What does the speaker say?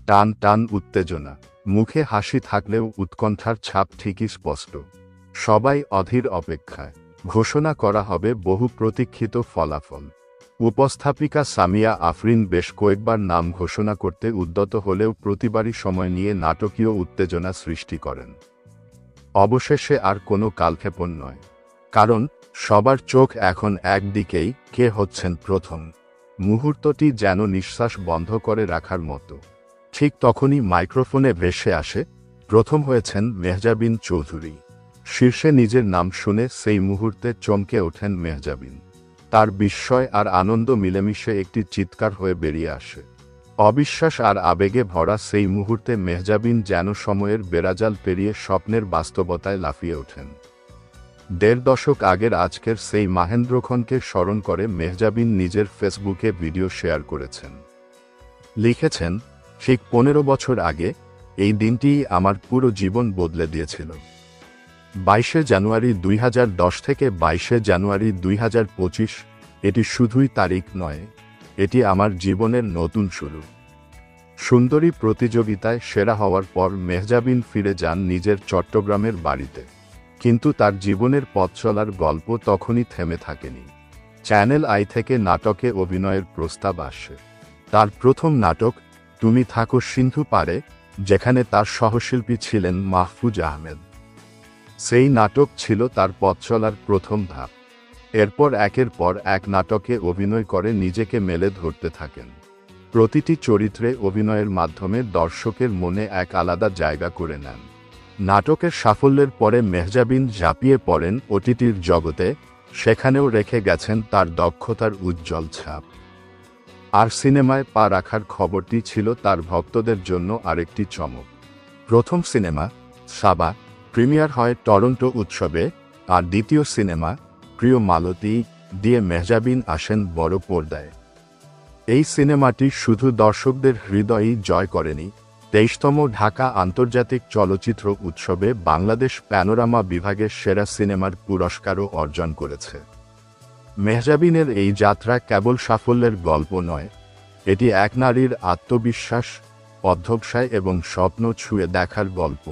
টান টান উত্তেজনা, মুখে হাসি থাকলেও উৎকণ্ঠার ছাপ ঠিকই স্পষ্ট। সবাই অধীর অপেক্ষায়। ঘোষণা করা হবে বহু প্রতীক্ষিত ফলাফল। উপস্থাপিকা সামিয়া আফরিন বেশ কয়েকবার নাম ঘোষণা করতে উদ্যত হলেও প্রতিবারই সময় নিয়ে নাটকীয় উত্তেজনা সৃষ্টি করেন। অবশেষে আর কোনো কালক্ষেপণ নয়, কারণ সবার চোখ এখন একদিকেই, কে হচ্ছেন প্রথম। মুহূর্তটি যেন নিঃশ্বাস বন্ধ করে রাখার মতো। ঠিক তখনই মাইক্রোফোনে ভেসে আসে, প্রথম হয়েছেন মেহজাবিন চৌধুরী। শীর্ষে নিজের নাম শুনে সেই মুহূর্তে চমকে ওঠেন মেহজাবিন। তার বিস্ময় আর আনন্দ মিলেমিশে একটি চিৎকার হয়ে বেরিয়ে আসে। অবিশ্বাস আর আবেগে ভরা সেই মুহূর্তে মেহজাবিন যেন সময়ের বেড়াজাল পেরিয়ে স্বপ্নের বাস্তবতায় লাফিয়ে ওঠেন। ১.৫ দশক আগের আজকের সেই মাহেন্দ্রক্ষণকে স্মরণ করে মেহজাবিন নিজের ফেসবুকে ভিডিও শেয়ার করেছেন। লিখেছেন, ঠিক ১৫ বছর আগে এই দিনটিই আমার পুরো জীবন বদলে দিয়েছিল। ২২শে জানুয়ারি ২০১০ থেকে ২২শে জানুয়ারি ২০২৫, এটি শুধুই তারিখ নয়, এটি আমার জীবনের নতুন শুরু। সুন্দরী প্রতিযোগিতায় সেরা হওয়ার পর মেহজাবিন ফিরে যান নিজের চট্টগ্রামের বাড়িতে। কিন্তু তার জীবনের পথ চলার গল্প তখনই থেমে থাকেনি। চ্যানেল আই থেকে নাটকে অভিনয়ের প্রস্তাব আসে। তার প্রথম নাটক তুমি থাকো সিন্ধু পারে, যেখানে তার সহশিল্পী ছিলেন মাহফুজ আহমেদ। সেই নাটক ছিল তার পথ চলার প্রথম ধাপ। এরপর একের পর এক নাটকে অভিনয় করে নিজেকে মেলে ধরতে থাকেন। প্রতিটি চরিত্রে অভিনয়ের মাধ্যমে দর্শকের মনে এক আলাদা জায়গা করে নেন। নাটকের সাফল্যের পরে মেহজাবিন ঝাঁপিয়ে পড়েন ওটিটির জগতে, সেখানেও রেখে গেছেন তার দক্ষতার উজ্জ্বল ছাপ। আর সিনেমায় পা রাখার খবরটি ছিল তার ভক্তদের জন্য আরেকটি চমক। প্রথম সিনেমা সাবা প্রিমিয়ার হয় টরন্টো উৎসবে, আর দ্বিতীয় সিনেমা প্রিয় মালতী দিয়ে মেহজাবিন আসেন বড় পর্দায়। এই সিনেমাটি শুধু দর্শকদের হৃদয়ই জয় করেনি, ২৩তম ঢাকা আন্তর্জাতিক চলচ্চিত্র উৎসবে বাংলাদেশ প্যানোরামা বিভাগের সেরা সিনেমার পুরস্কারও অর্জন করেছে। মেহজাবিনের এই যাত্রা কেবল সাফল্যের গল্প নয়, এটি এক নারীর আত্মবিশ্বাস, অধ্যবসায় এবং স্বপ্ন ছুঁয়ে দেখার গল্প।